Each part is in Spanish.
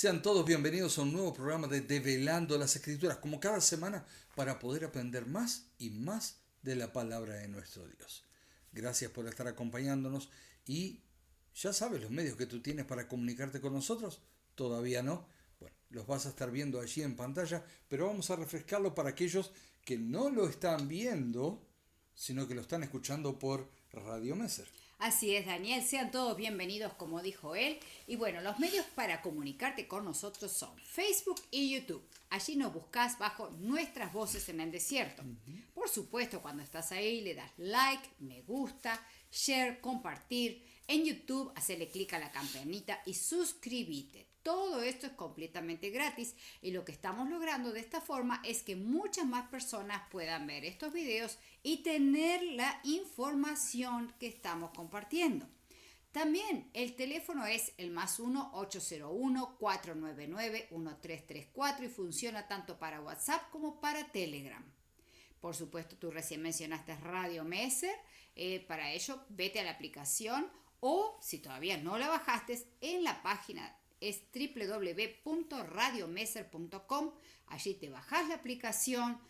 Sean todos bienvenidos a un nuevo programa de Develando las Escrituras, como cada semana, para poder aprender más y más de la palabra de nuestro Dios. Gracias por estar acompañándonos y ya sabes los medios que tú tienes para comunicarte con nosotros. ¿Todavía no? Bueno, los vas a estar viendo allí en pantalla, pero vamos a refrescarlo para aquellos que no lo están viendo, sino que lo están escuchando por Radio Messer. Así es, Daniel, sean todos bienvenidos, como dijo él. Y bueno, los medios para comunicarte con nosotros son Facebook y YouTube. Allí nos buscas bajo Nuestras Voces en el Desierto. Por supuesto, cuando estás ahí le das like, me gusta, share, compartir. En YouTube, hacerle clic a la campanita y suscríbete. Todo esto es completamente gratis y lo que estamos logrando de esta forma es que muchas más personas puedan ver estos videos y tener la información que estamos compartiendo. También el teléfono es el +1 801 499 1334 y funciona tanto para WhatsApp como para Telegram. Por supuesto, tú recién mencionaste Radio Messer. Para ello, vete a la aplicación o, si todavía no la bajaste, en la página es www.radiomesser.com. Allí te bajás la aplicación,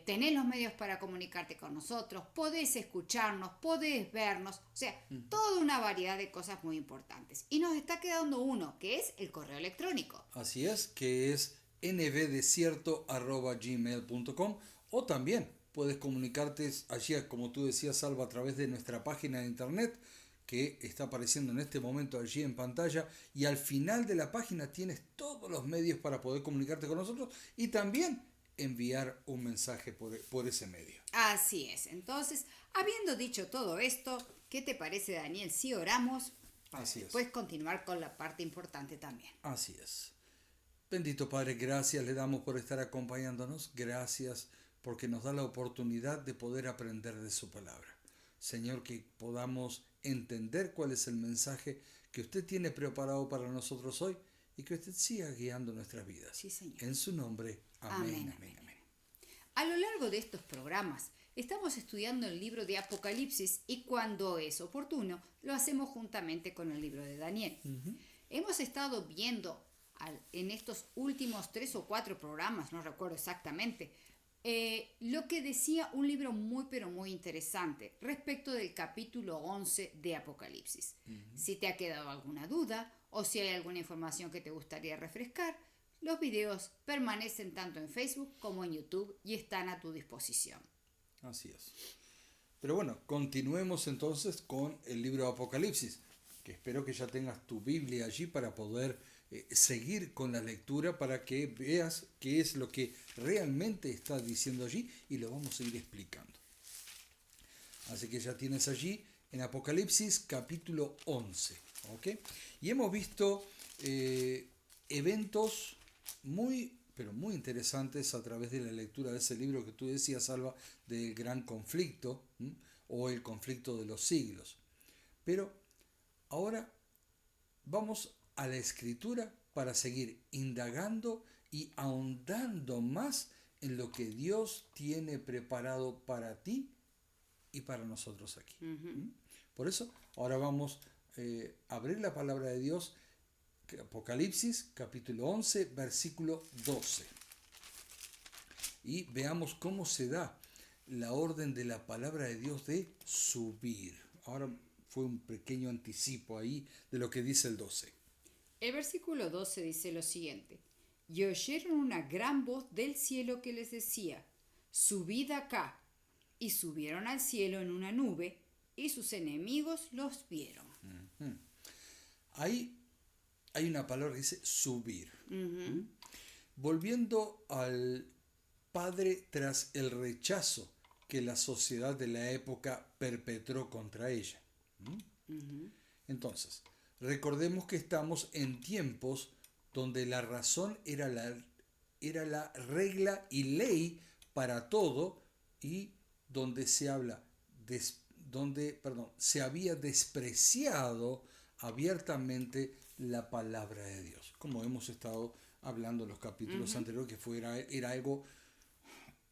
tenés los medios para comunicarte con nosotros, podés escucharnos, podés vernos, o sea, toda una variedad de cosas muy importantes. Y nos está quedando uno, que es el correo electrónico. Así es, que es nbdesierto@gmail.com, o también puedes comunicarte allí, como tú decías, Salva, a través de nuestra página de internet que está apareciendo en este momento allí en pantalla, y al final de la página tienes todos los medios para poder comunicarte con nosotros y también enviar un mensaje por ese medio. Así es. Entonces, habiendo dicho todo esto, ¿qué te parece, Daniel, si oramos para después continuar con la parte importante también? Así es. Bendito Padre, gracias le damos por estar acompañándonos, gracias porque nos da la oportunidad de poder aprender de su palabra. Señor, que podamos entender cuál es el mensaje que usted tiene preparado para nosotros hoy y que usted siga guiando nuestras vidas. Sí, Señor. En su nombre, amén, amén, amén. A lo largo de estos programas estamos estudiando el libro de Apocalipsis y cuando es oportuno lo hacemos juntamente con el libro de Daniel. Hemos estado viendo en estos últimos 3 o 4 programas, no recuerdo exactamente, lo que decía un libro muy pero muy interesante respecto del capítulo 11 de Apocalipsis. Si te ha quedado alguna duda o si hay alguna información que te gustaría refrescar, los videos permanecen tanto en Facebook como en YouTube y están a tu disposición. Así es. Pero bueno, continuemos entonces con el libro de Apocalipsis, que espero que ya tengas tu Biblia allí para poder seguir con la lectura, para que veas qué es lo que realmente está diciendo allí y lo vamos a ir explicando. Así que ya tienes allí en Apocalipsis capítulo 11. ¿Okay? Y hemos visto eventos muy, pero muy interesantes a través de la lectura de ese libro que tú decías, Salva, del gran conflicto, o el conflicto de los siglos. Pero ahora vamos a la Escritura para seguir indagando y ahondando más en lo que Dios tiene preparado para ti y para nosotros aquí. Por eso, ahora vamos a abrir la palabra de Dios, Apocalipsis, capítulo 11, versículo 12. Y veamos cómo se da la orden de la palabra de Dios de subir. Ahora fue un pequeño anticipo ahí de lo que dice el 12. El versículo 12 dice lo siguiente: y oyeron una gran voz del cielo que les decía: subid acá. Y subieron al cielo en una nube, y sus enemigos los vieron. Ahí hay una palabra que dice subir. Volviendo al Padre tras el rechazo que la sociedad de la época perpetró contra ella. Entonces, recordemos que estamos en tiempos donde la razón era la regla y ley para todo, y donde se había despreciado abiertamente la palabra de Dios, como hemos estado hablando en los capítulos anteriores, que era algo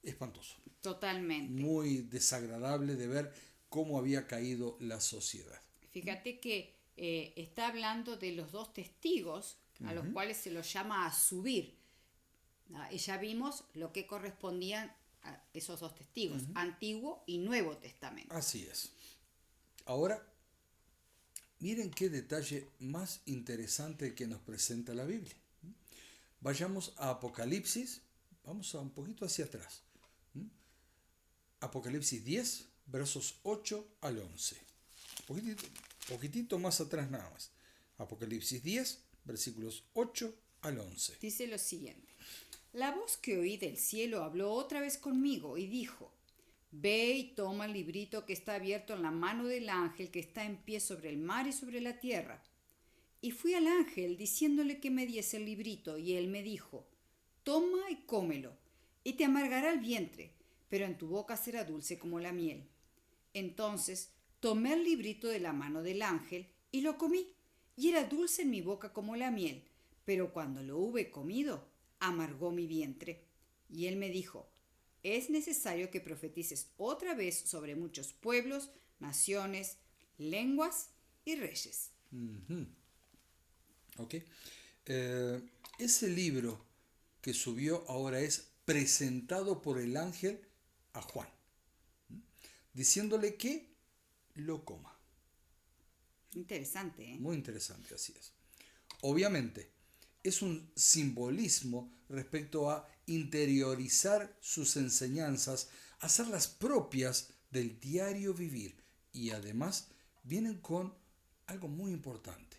espantoso. Totalmente. Muy desagradable de ver cómo había caído la sociedad. Fíjate que está hablando de los 2 testigos a los cuales se los llama a subir. Y ya vimos lo que correspondían a esos dos testigos, Antiguo y Nuevo Testamento. Así es. Ahora, miren qué detalle más interesante que nos presenta la Biblia. Vayamos a Apocalipsis, vamos a un poquito hacia atrás. Apocalipsis 10, versos 8 al 11. Poquitito más atrás nada más. Apocalipsis 10, versículos 8 al 11. Dice lo siguiente. La voz que oí del cielo habló otra vez conmigo y dijo: Ve y toma el librito que está abierto en la mano del ángel que está en pie sobre el mar y sobre la tierra. Y fui al ángel diciéndole que me diese el librito, y él me dijo: Toma y cómelo, y te amargará el vientre, pero en tu boca será dulce como la miel. Entonces tomé el librito de la mano del ángel y lo comí, y era dulce en mi boca como la miel, pero cuando lo hube comido, amargó mi vientre. Y él me dijo: es necesario que profetices otra vez sobre muchos pueblos, naciones, lenguas y reyes. Ok. Ese libro que subió ahora es presentado por el ángel a Juan, diciéndole que lo coma. Interesante, ¿eh? Muy interesante, así es. Obviamente, es un simbolismo respecto a interiorizar sus enseñanzas, hacerlas propias del diario vivir, y además vienen con algo muy importante,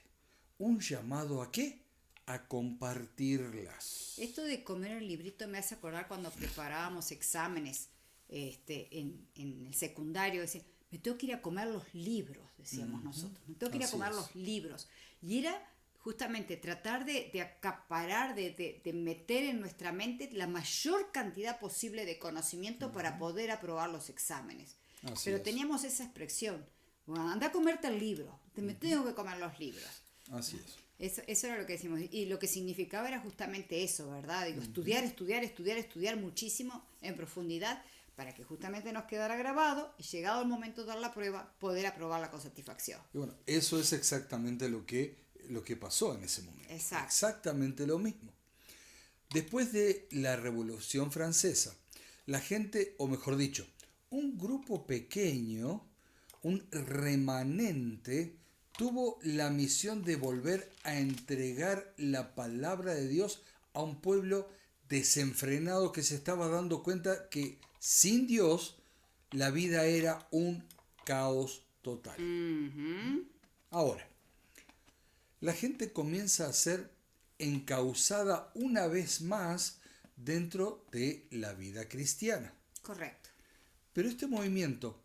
un llamado ¿a qué? A compartirlas. Esto de comer el librito me hace acordar cuando preparábamos exámenes en el secundario. Decía, me tengo que ir a comer los libros, decíamos nosotros. Me tengo que ir a comer los libros. Y era justamente tratar de acaparar, de meter en nuestra mente la mayor cantidad posible de conocimiento para poder aprobar los exámenes. Pero teníamos esa expresión: bueno, anda a comerte el libro, me tengo que comer los libros. Así es. Eso era lo que decimos. Y lo que significaba era justamente eso, ¿verdad? Digo, estudiar muchísimo en profundidad para que justamente nos quedara grabado y llegado el momento de dar la prueba, poder aprobarla con satisfacción. Y bueno, eso es exactamente lo que pasó en ese momento. Exacto. Exactamente lo mismo. Después de la Revolución Francesa, la gente, o mejor dicho, un grupo pequeño, un remanente, tuvo la misión de volver a entregar la palabra de Dios a un pueblo desenfrenado que se estaba dando cuenta que sin Dios la vida era un caos total. Ahora, la gente comienza a ser encauzada una vez más dentro de la vida cristiana. Correcto. Pero este movimiento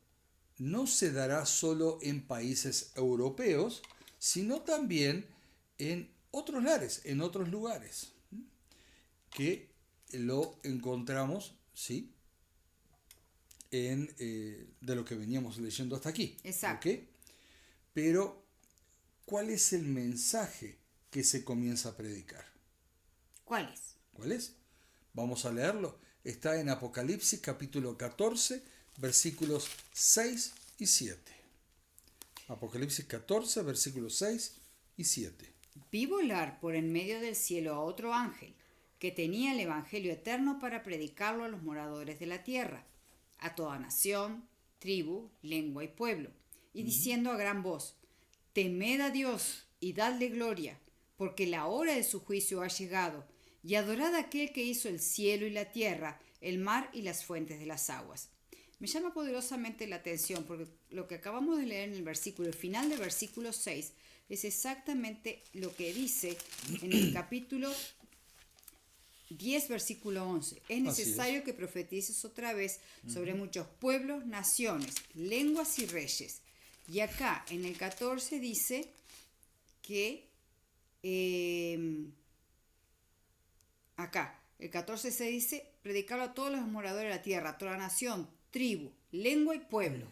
no se dará solo en países europeos, sino también en otros lares, en otros lugares, que lo encontramos, ¿sí? De lo que veníamos leyendo hasta aquí. Exacto. ¿Okay? Pero, ¿cuál es el mensaje que se comienza a predicar? ¿Cuál es? ¿Cuál es? Vamos a leerlo. Está en Apocalipsis capítulo 14, versículos 6 y 7. Apocalipsis 14, versículos 6 y 7. Vi volar por en medio del cielo a otro ángel, que tenía el evangelio eterno para predicarlo a los moradores de la tierra, a toda nación, tribu, lengua y pueblo, y diciendo a gran voz: temed a Dios y dadle gloria, porque la hora de su juicio ha llegado, y adorad a aquel que hizo el cielo y la tierra, el mar y las fuentes de las aguas. Me llama poderosamente la atención porque lo que acabamos de leer en el final del versículo 6, es exactamente lo que dice en el capítulo 10, versículo 11. Es necesario que profetices otra vez sobre muchos pueblos, naciones, lenguas y reyes. Y acá en el 14 dice que acá el 14 se dice: predicarlo a todos los moradores de la tierra, a toda nación, tribu, lengua y pueblo.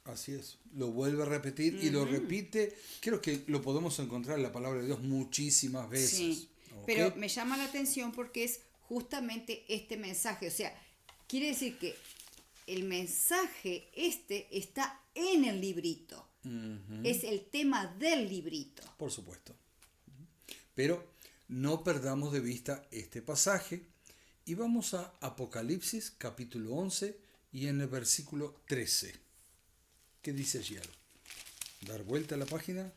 Así es. Lo vuelve a repetir y lo repite. Creo que lo podemos encontrar en la palabra de Dios muchísimas veces. Sí, ¿Okay? pero me llama la atención porque es justamente este mensaje. O sea, quiere decir que el mensaje está en el librito. Es el tema del librito. Por supuesto. Pero no perdamos de vista este pasaje y vamos a Apocalipsis capítulo 11 y en el versículo 13. ¿Qué dice allí? Dar vuelta a la página.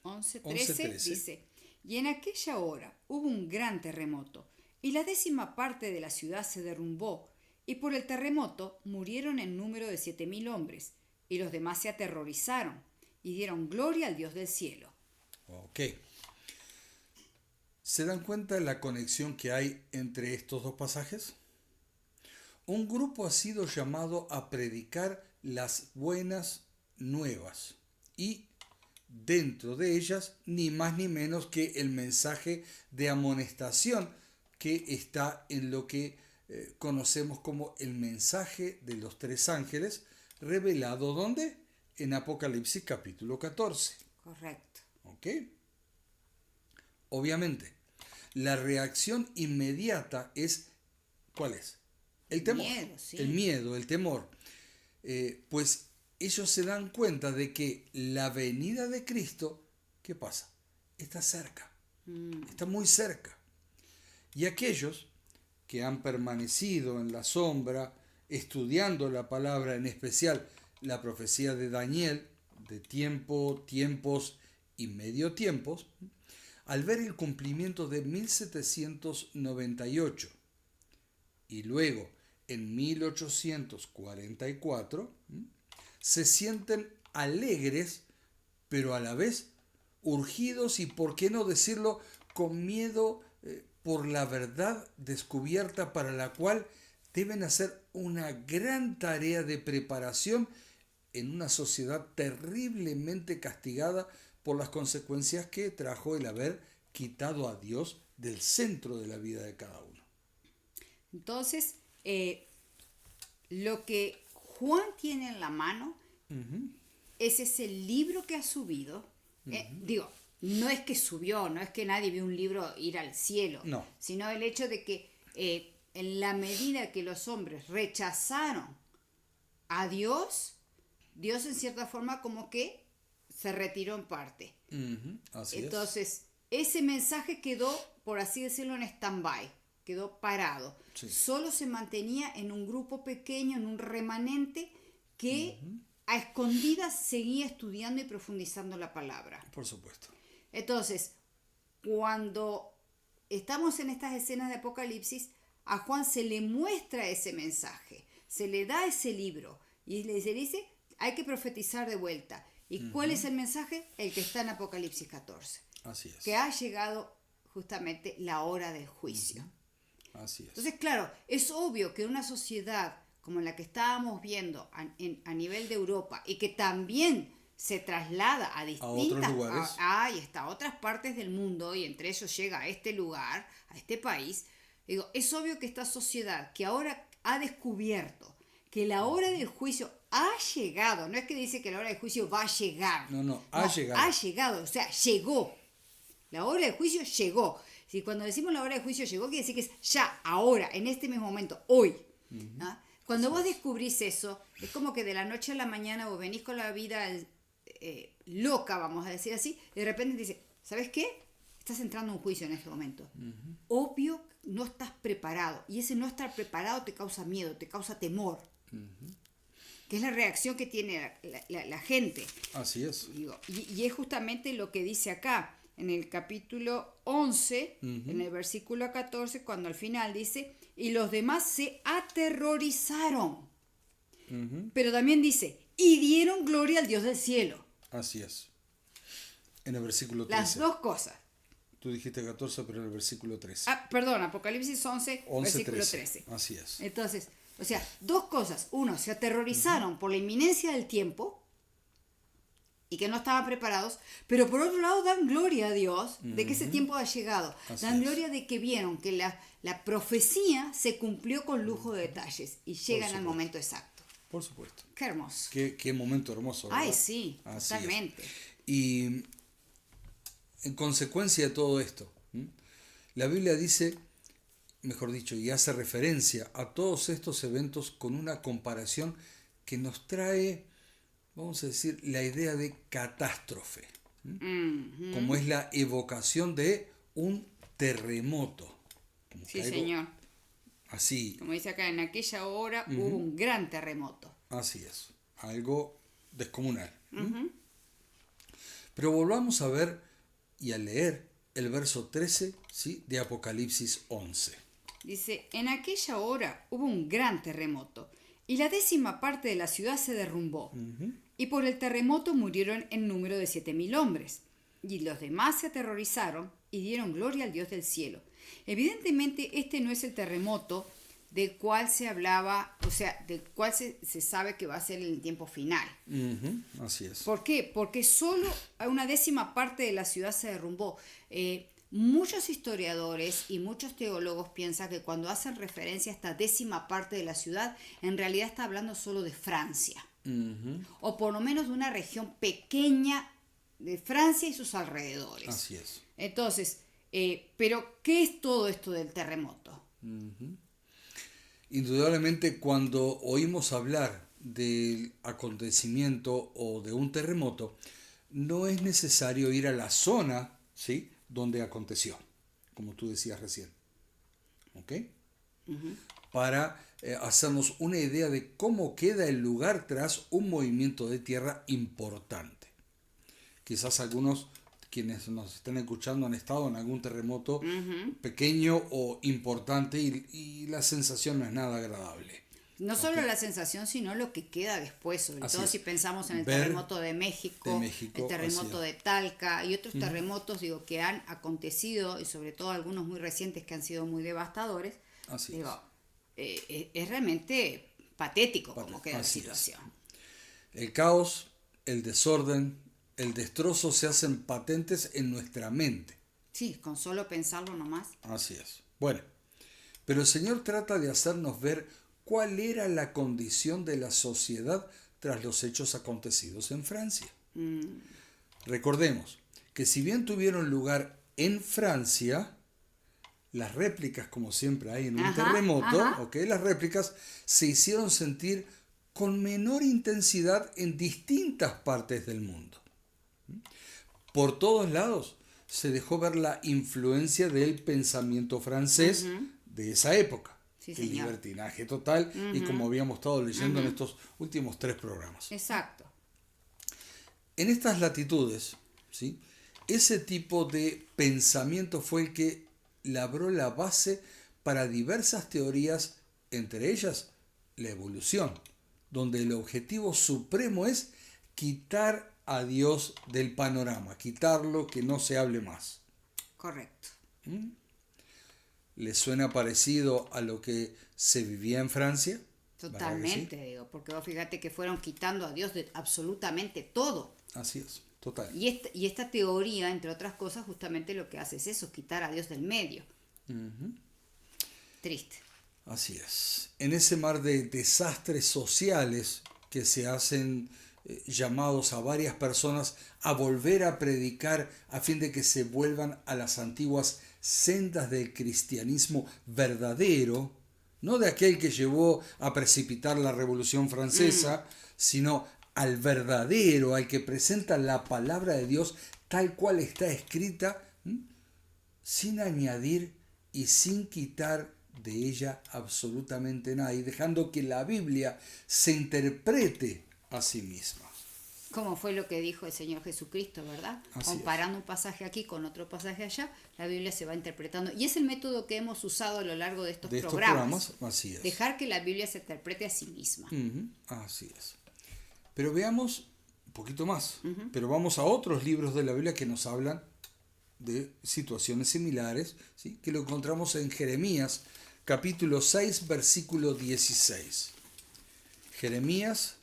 11:13 dice: y en aquella hora hubo un gran terremoto, y la 10ª parte de la ciudad se derrumbó, y por el terremoto murieron en número de 7,000 hombres, y los demás se aterrorizaron, y dieron gloria al Dios del cielo. Ok. ¿Se dan cuenta de la conexión que hay entre estos dos pasajes? Un grupo ha sido llamado a predicar las buenas nuevas y dentro de ellas ni más ni menos que el mensaje de amonestación que está en lo que conocemos como el mensaje de los 3 ángeles, revelado ¿dónde? En Apocalipsis capítulo 14. Correcto. ¿Ok? Obviamente, la reacción inmediata es, ¿cuál es? El temor. Miedo, sí. El miedo, el temor. Pues ellos se dan cuenta de que la venida de Cristo, ¿qué pasa? Está cerca. Está muy cerca. Y aquellos que han permanecido en la sombra, estudiando la palabra, en especial la profecía de Daniel, de tiempos y medio tiempos, al ver el cumplimiento de 1798 y luego en 1844, se sienten alegres, pero a la vez urgidos y, por qué no decirlo, con miedo por la verdad descubierta, para la cual deben hacer una gran tarea de preparación en una sociedad terriblemente castigada por las consecuencias que trajo el haber quitado a Dios del centro de la vida de cada uno. Entonces, lo que Juan tiene en la mano es ese libro que ha subido. Digo, no es que subió, no es que nadie vio un libro ir al cielo, No. sino el hecho de que en la medida que los hombres rechazaron a Dios, Dios en cierta forma como que se retiró en parte. Así Entonces, ese mensaje quedó, por así decirlo, en stand-by, quedó parado. Sí. Solo se mantenía en un grupo pequeño, en un remanente que a escondidas seguía estudiando y profundizando la palabra. Por supuesto. Entonces, cuando estamos en estas escenas de Apocalipsis, a Juan se le muestra ese mensaje, se le da ese libro y se dice, hay que profetizar de vuelta. ¿Y cuál es el mensaje? El que está en Apocalipsis 14. Así es. Que ha llegado justamente la hora del juicio. Así es. Entonces, claro, es obvio que una sociedad como la que estábamos viendo a nivel de Europa y que también se traslada a distintas otros lugares. Y hasta a otras partes del mundo, y entre ellos llega a este lugar, a este país, digo, es obvio que esta sociedad que ahora ha descubierto que la hora del juicio ha llegado, no es que dice que la hora del juicio va a llegar. No, ha llegado. Ha llegado, o sea, llegó. La hora del juicio llegó. Si cuando decimos la hora del juicio llegó, quiere decir que es ya, ahora, en este mismo momento, hoy. ¿Ah? Cuando vos descubrís eso, es como que de la noche a la mañana vos venís con la vida loca, vamos a decir así, y de repente te dice, ¿sabes qué? Estás entrando en un juicio en este momento. Obvio, no estás preparado. Y ese no estar preparado te causa miedo, te causa temor. Que es la reacción que tiene la gente. Así es. Y es justamente lo que dice acá, en el capítulo 11, en el versículo 14, cuando al final dice, y los demás se aterrorizaron. Pero también dice, y dieron gloria al Dios del cielo. Así es. En el versículo 13. Las dos cosas. Tú dijiste 14, pero en el versículo 13. Perdón, Apocalipsis 11 versículo 13. Así es. Entonces, o sea, dos cosas. Uno, se aterrorizaron por la inminencia del tiempo y que no estaban preparados, pero por otro lado dan gloria a Dios de que ese tiempo ha llegado. Así Dan es. gloria de que vieron que la profecía se cumplió con lujo de detalles y llegan al supuesto. momento exacto. Por supuesto. Qué hermoso. Qué momento hermoso, ¿verdad? Ay, sí, Así totalmente. es. Y en consecuencia de todo esto, la Biblia dice, mejor dicho, y hace referencia a todos estos eventos con una comparación que nos trae, vamos a decir, la idea de catástrofe, como es la evocación de un terremoto. Como Sí, que algo señor. así, Como dice acá, en aquella hora hubo un gran terremoto. así es, algo descomunal. Pero volvamos a ver y a leer el verso 13, ¿sí?, de Apocalipsis 11. Dice, en aquella hora hubo un gran terremoto y la 10ª parte de la ciudad se derrumbó. Y por el terremoto murieron en número de 7.000 hombres. Y los demás se aterrorizaron y dieron gloria al Dios del cielo. Evidentemente este no es el terremoto del cual se hablaba, o sea, del cual se sabe que va a ser en el tiempo final. Así es. ¿Por qué? Porque solo una 10ª parte de la ciudad se derrumbó. Muchos historiadores y muchos teólogos piensan que cuando hacen referencia a esta 10ª parte de la ciudad, en realidad está hablando solo de Francia. O por lo menos de una región pequeña de Francia y sus alrededores. Así es. Entonces, pero ¿qué es todo esto del terremoto? Indudablemente cuando oímos hablar del acontecimiento o de un terremoto, no es necesario ir a la zona, ¿sí?, donde aconteció, como tú decías recién. ¿Ok? Para hacernos una idea de cómo queda el lugar tras un movimiento de tierra importante. Quizás algunos quienes nos estén escuchando han estado en algún terremoto pequeño o importante y la sensación no es nada agradable. No solo la sensación, sino lo que queda después, sobre Así todo es. si pensamos en el Ver terremoto de México, el terremoto de Talca y otros terremotos, digo, que han acontecido, y sobre todo algunos muy recientes que han sido muy devastadores. Así digo, es realmente patético como queda la Así es. situación. El caos, el desorden, el destrozo se hacen patentes en nuestra mente. Sí, con solo pensarlo nomás. Así es. Bueno, pero el Señor trata de hacernos ver cuál era la condición de la sociedad tras los hechos acontecidos en Francia. Recordemos que si bien tuvieron lugar en Francia, las réplicas, como siempre hay en un terremoto, ¿okay?, las réplicas se hicieron sentir con menor intensidad en distintas partes del mundo. Por todos lados se dejó ver la influencia del pensamiento francés de esa época. Sí, el señor. libertinaje total y como habíamos estado leyendo en estos últimos 3 programas. Exacto. En estas latitudes, ¿sí?, ese tipo de pensamiento fue el que labró la base para diversas teorías, entre ellas la evolución, donde el objetivo supremo es quitar a Dios del panorama, quitarlo, que no se hable más. Correcto. ¿Les suena parecido a lo que se vivía en Francia? Totalmente, sí? digo, porque vos fíjate que fueron quitando a Dios de absolutamente todo. Así es, total. Y esta teoría, entre otras cosas, justamente lo que hace es eso, quitar a Dios del medio. Triste. Así es. En ese mar de desastres sociales que se hacen llamados a varias personas a volver a predicar a fin de que se vuelvan a las antiguas sendas del cristianismo verdadero, no de aquel que llevó a precipitar la Revolución Francesa, sino al verdadero, al que presenta la palabra de Dios tal cual está escrita, sin añadir y sin quitar de ella absolutamente nada, y dejando que la Biblia se interprete a sí misma. Como fue lo que dijo el Señor Jesucristo, ¿verdad? Así comparando un pasaje aquí con otro pasaje allá, la Biblia se va interpretando. Y es el método que hemos usado a lo largo de estos programas. Así es. Dejar que la Biblia se interprete a sí misma. Así es. Pero veamos un poquito más. Pero vamos a otros libros de la Biblia que nos hablan de situaciones similares, ¿sí?, que lo encontramos en Jeremías, capítulo 6, versículo 16. Jeremías,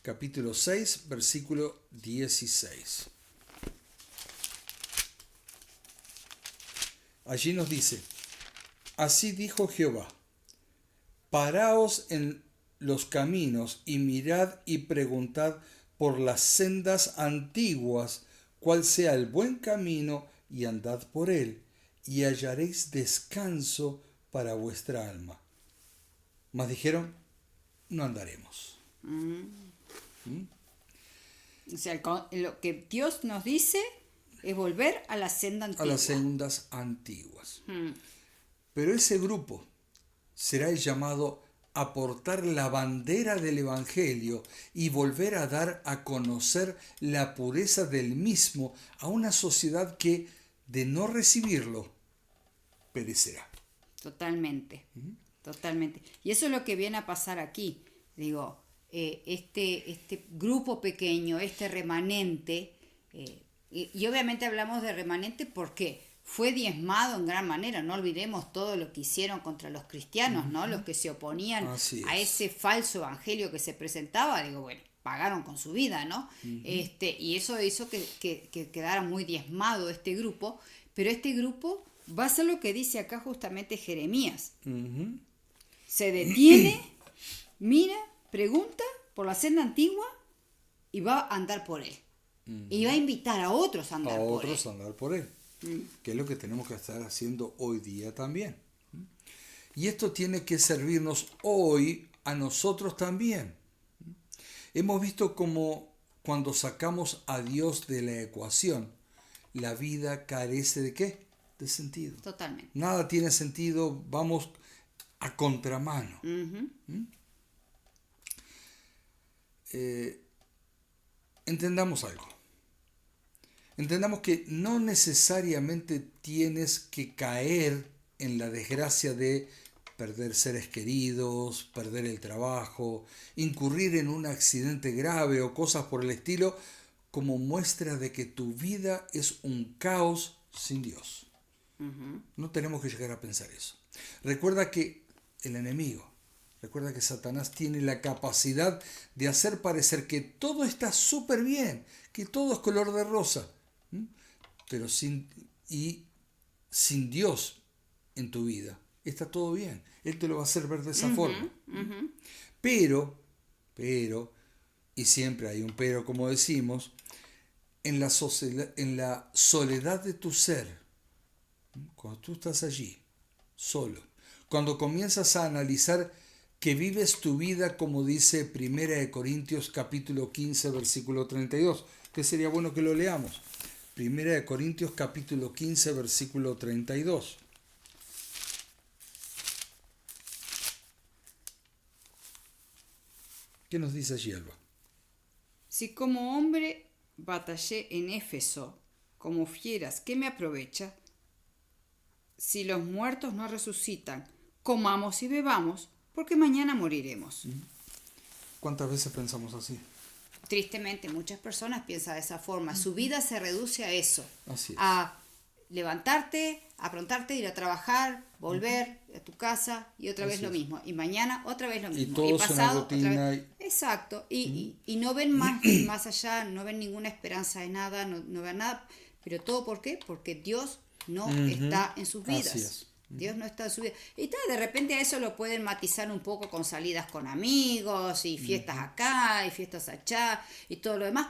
capítulo 6, versículo 16. Allí nos dice: así dijo Jehová, paraos en los caminos y mirad y preguntad por las sendas antiguas cuál sea el buen camino, y andad por él, y hallaréis descanso para vuestra alma. Mas dijeron: no andaremos. O sea, lo que Dios nos dice, Es volver a la senda antigua. A las sendas antiguas. Pero ese grupo será el llamado a portar la bandera del Evangelio y volver a dar a conocer la pureza del mismo a una sociedad que, de no recibirlo, perecerá. Totalmente, totalmente. Y eso es lo que viene a pasar aquí. Digo, este grupo pequeño, este remanente, y obviamente hablamos de remanente porque fue diezmado en gran manera. No olvidemos todo lo que hicieron contra los cristianos, ¿no? Los que se oponían a ese falso evangelio que se presentaba, digo, bueno, pagaron con su vida, ¿no? Y eso hizo que quedara muy diezmado este grupo, pero este grupo va a ser lo que dice acá justamente Jeremías. Se detiene, mira, pregunta por la senda antigua y va a andar por él. Y va a invitar a otros a andar por él. Que es lo que tenemos que estar haciendo hoy día también. Y esto tiene que servirnos hoy a nosotros también. Hemos visto cómo cuando sacamos a Dios de la ecuación, la vida carece de ¿qué? De sentido. Totalmente. Nada tiene sentido, vamos a contramano. Entendamos algo. Entendamos que no necesariamente tienes que caer en la desgracia de perder seres queridos, perder el trabajo, incurrir en un accidente grave o cosas por el estilo como muestra de que tu vida es un caos sin Dios. No tenemos que llegar a pensar eso. Recuerda que el enemigo, recuerda que Satanás tiene la capacidad de hacer parecer que todo está súper bien, que todo es color de rosa. Pero sin Dios en tu vida, está todo bien. Él te lo va a hacer ver de esa forma. Pero, y siempre hay un pero, como decimos, en la soledad de tu ser, cuando tú estás allí, solo, cuando comienzas a analizar que vives tu vida como dice 1 Corintios capítulo 15, versículo 32, que sería bueno que lo leamos. 1 Corintios capítulo 15, versículo 32. ¿Qué nos dice allí, Alba? Si como hombre batallé en Éfeso, como fieras, ¿qué me aprovecha? Si los muertos no resucitan, comamos y bebamos, porque mañana moriremos. ¿Cuántas veces pensamos así? Tristemente, muchas personas piensan de esa forma. Su vida se reduce a eso. Así es. A levantarte, aprontarte, ir a trabajar, volver a tu casa y otra vez lo mismo. Y mañana otra vez lo mismo. Y todo pasado, es una rutina. Exacto. Y no ven más allá, no ven ninguna esperanza de nada, no ven nada. Pero todo ¿por qué? Porque Dios no está en sus vidas. Así es. Dios no está en su vida. Y tal, de repente a eso lo pueden matizar un poco con salidas con amigos y fiestas acá y fiestas allá y todo lo demás.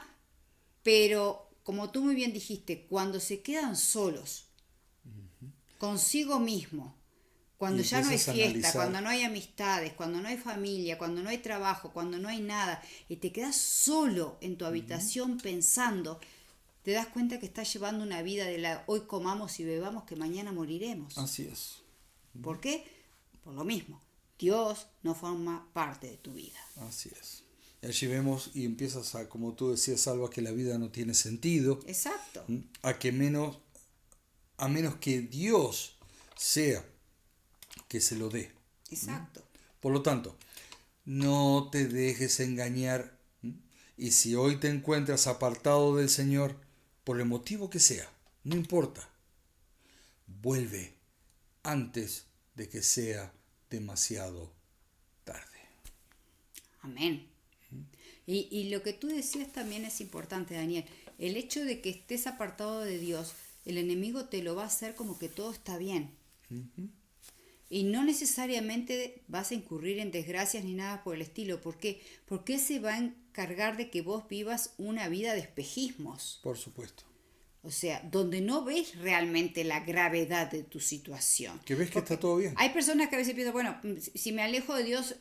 Pero, como tú muy bien dijiste, cuando se quedan solos, consigo mismo, cuando ya no hay fiesta, cuando no hay amistades, cuando no hay familia, cuando no hay trabajo, cuando no hay nada, y te quedas solo en tu habitación pensando, te das cuenta que estás llevando una vida de la hoy comamos y bebamos que mañana moriremos. Así es. ¿Por qué? Por lo mismo. Dios no forma parte de tu vida. Así es. Y allí vemos y empiezas a, como tú decías, Alba, que la vida no tiene sentido. Exacto. A menos que Dios sea que se lo dé. Exacto. Por lo tanto, no te dejes engañar. Y si hoy te encuentras apartado del Señor, por el motivo que sea, no importa, vuelve antes de que sea demasiado tarde. Amén. Y lo que tú decías también es importante, Daniel. El hecho de que estés apartado de Dios, el enemigo te lo va a hacer como que todo está bien. Y no necesariamente vas a incurrir en desgracias ni nada por el estilo. ¿Por qué? Porque él se va a encargar de que vos vivas una vida de espejismos. Por supuesto. O sea, donde no ves realmente la gravedad de tu situación. Que ves que está todo bien. Hay personas que a veces piensan, bueno, si me alejo de Dios,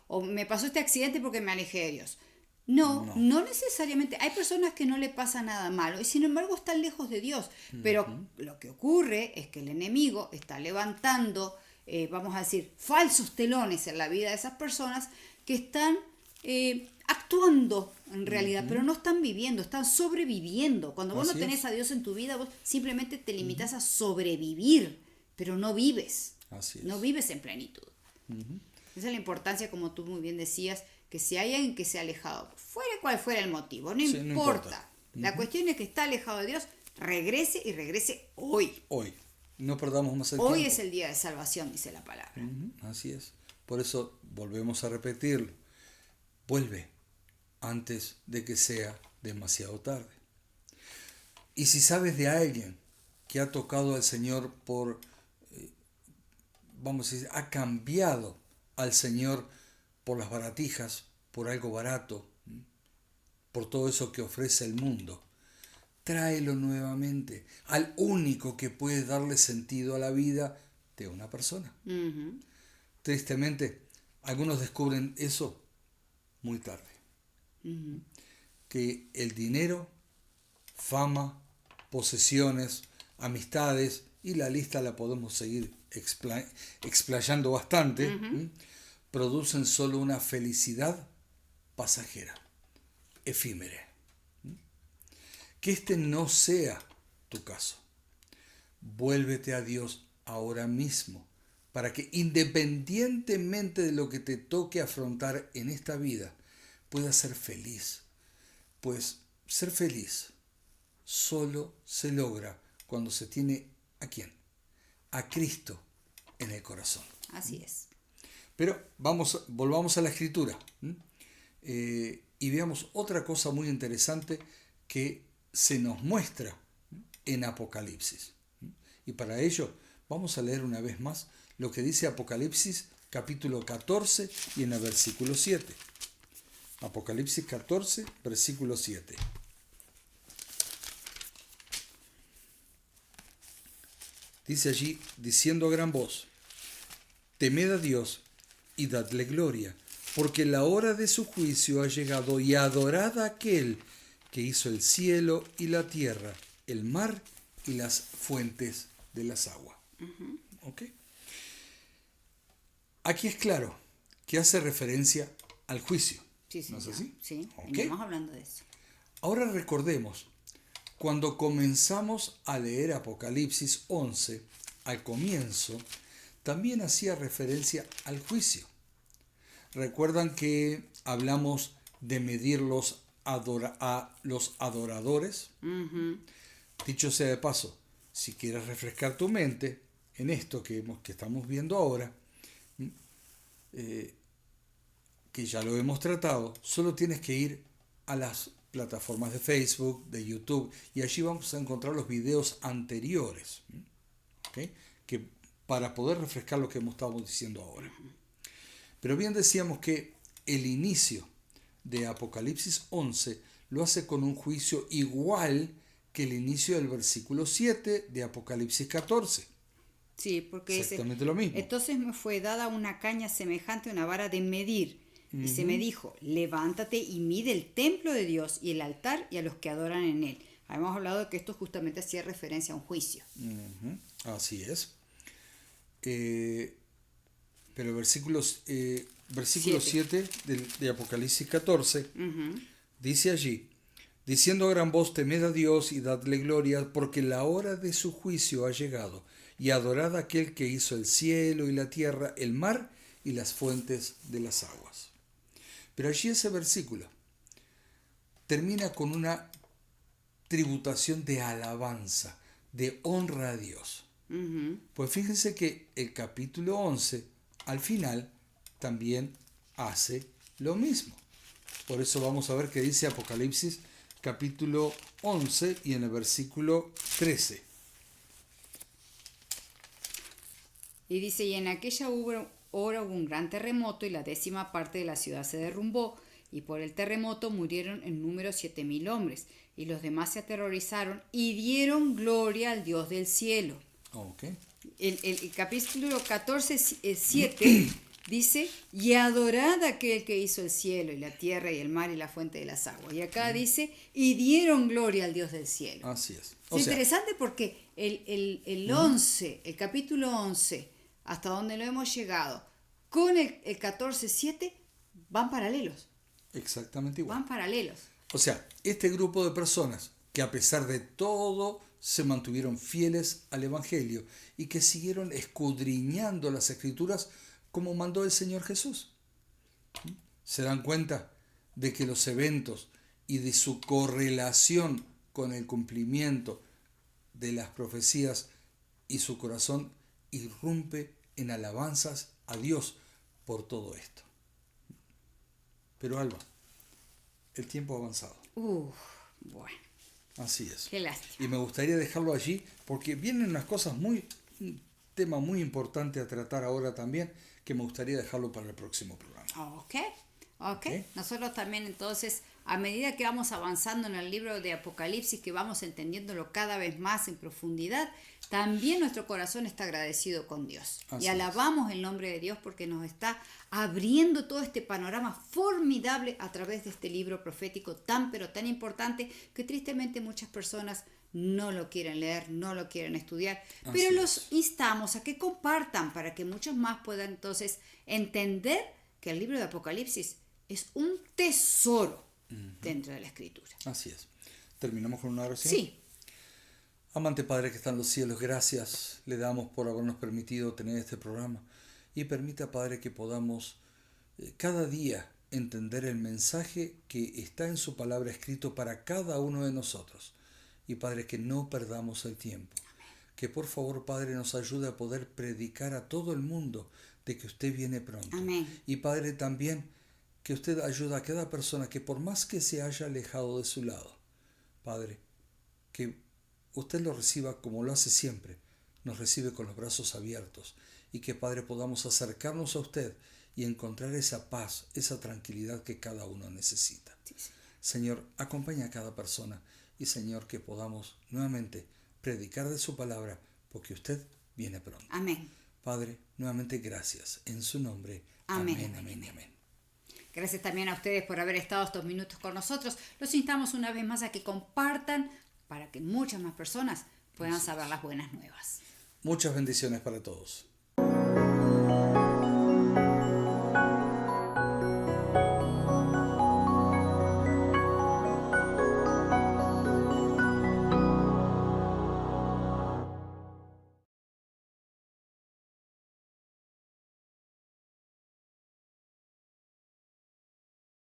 o me pasó este accidente porque me alejé de Dios. No necesariamente. Hay personas que no le pasa nada malo y sin embargo están lejos de Dios. Pero lo que ocurre es que el enemigo está levantando, vamos a decir, falsos telones en la vida de esas personas que están actuando en realidad, pero no están viviendo, están sobreviviendo. Cuando vos no tenés a Dios en tu vida, vos simplemente te limitas a sobrevivir, pero no vives. No vives en plenitud. Esa es la importancia, como tú muy bien decías, que si hay alguien que se ha alejado, fuera cual fuera el motivo, no importa. La cuestión es que está alejado de Dios, regrese y regrese hoy. Hoy. No perdamos más el tiempo. Hoy tiempo. Es el día de salvación, dice la palabra. Así es. Por eso volvemos a repetirlo. Vuelve antes de que sea demasiado tarde. Y si sabes de alguien que ha tocado al Señor vamos a decir, ha cambiado al Señor por las baratijas, por algo barato, por todo eso que ofrece el mundo, tráelo nuevamente al único que puede darle sentido a la vida de una persona. Tristemente, algunos descubren eso muy tarde. Que el dinero, fama, posesiones, amistades, y la lista la podemos seguir explayando bastante, producen solo una felicidad pasajera, efímera. Que este no sea tu caso. Vuélvete a Dios ahora mismo, para que independientemente de lo que te toque afrontar en esta vida, puedas ser feliz. Pues ser feliz solo se logra cuando se tiene ¿a quién? A Cristo en el corazón. Así es. Pero volvamos a la Escritura y veamos otra cosa muy interesante que se nos muestra en Apocalipsis. Y para ello vamos a leer una vez más lo que dice Apocalipsis capítulo 14 y en el versículo 7. Apocalipsis 14, versículo 7. Dice allí, diciendo a gran voz, temed a Dios y dadle gloria, porque la hora de su juicio ha llegado, y adorad a aquel que hizo el cielo y la tierra, el mar y las fuentes de las aguas. ¿Okay? Aquí es claro que hace referencia al juicio. Sí, señor. ¿No es así? Sí, ¿Okay? Estamos hablando de eso. Ahora recordemos, cuando comenzamos a leer Apocalipsis 11, al comienzo, también hacía referencia al juicio. Recuerdan que hablamos de medir a los adoradores. Dicho sea de paso, si quieres refrescar tu mente en esto que estamos viendo ahora, que ya lo hemos tratado, solo tienes que ir a las plataformas de Facebook, de YouTube, y allí vamos a encontrar los videos anteriores, ¿okay? Que para poder refrescar lo que estamos diciendo ahora. Pero bien decíamos que el inicio de Apocalipsis 11 lo hace con un juicio igual que el inicio del versículo 7 de Apocalipsis 14. Sí, porque exactamente lo mismo. Entonces me fue dada una caña semejante a una vara de medir. Y se me dijo, levántate y mide el templo de Dios y el altar y a los que adoran en él. Habíamos hablado de que esto justamente hacía referencia a un juicio. Así es. Pero versículo 7 de Apocalipsis 14 dice allí, diciendo a gran voz, temed a Dios y dadle gloria, porque la hora de su juicio ha llegado, y adorad a aquel que hizo el cielo y la tierra, el mar y las fuentes de las aguas. Pero allí ese versículo termina con una tributación de alabanza, de honra a Dios. Pues fíjense que el capítulo 11, al final, también hace lo mismo. Por eso vamos a ver qué dice Apocalipsis capítulo 11 y en el versículo 13. Y dice, y en aquella hora hubo un gran terremoto y la 10ª parte de la ciudad se derrumbó, y por el terremoto murieron en número 7,000 hombres, y los demás se aterrorizaron y dieron gloria al Dios del cielo. Okay. El capítulo 14, 7 dice, y adorad a aquel que hizo el cielo y la tierra y el mar y la fuente de las aguas. Y acá dice, y dieron gloria al Dios del cielo. Así es. Es interesante porque el 11, el capítulo 11, hasta donde lo hemos llegado, con el 14:7, van paralelos. Exactamente igual. Van paralelos. O sea, este grupo de personas que a pesar de todo se mantuvieron fieles al Evangelio y que siguieron escudriñando las Escrituras como mandó el Señor Jesús. Se dan cuenta de que los eventos y de su correlación con el cumplimiento de las profecías y su corazón irrumpe en alabanzas a Dios por todo esto. Pero Alba, el tiempo ha avanzado. Bueno. Así es. Qué lástima. Y me gustaría dejarlo allí porque vienen unas cosas un tema muy importante a tratar ahora también, que me gustaría dejarlo para el próximo programa. Ok. Nosotros también entonces, a medida que vamos avanzando en el libro de Apocalipsis, que vamos entendiéndolo cada vez más en profundidad, también nuestro corazón está agradecido con Dios. Así y alabamos es. el nombre de Dios porque nos está abriendo todo este panorama formidable a través de este libro profético tan pero tan importante que tristemente muchas personas no lo quieren leer, no lo quieren estudiar, pero los instamos a que compartan para que muchos más puedan entonces entender que el libro de Apocalipsis es un tesoro dentro de la Escritura. Así es. ¿Terminamos con una oración? Sí. Amante Padre que está en los cielos, gracias le damos por habernos permitido tener este programa y permita, Padre, que podamos cada día entender el mensaje que está en su palabra escrito para cada uno de nosotros. Y Padre, que no perdamos el tiempo. Que por favor, Padre, nos ayude a poder predicar a todo el mundo de que usted viene pronto. Amén. Y Padre, también que usted ayude a cada persona que por más que se haya alejado de su lado, Padre, que usted lo reciba como lo hace siempre, nos recibe con los brazos abiertos y que, Padre, podamos acercarnos a usted y encontrar esa paz, esa tranquilidad que cada uno necesita. Sí. Señor, acompaña a cada persona y, Señor, que podamos nuevamente predicar de su palabra porque usted viene pronto. Amén. Padre, nuevamente gracias. En su nombre. Amén. Gracias también a ustedes por haber estado estos minutos con nosotros. Los instamos una vez más a que compartan para que muchas más personas puedan saber las buenas nuevas. Muchas bendiciones para todos.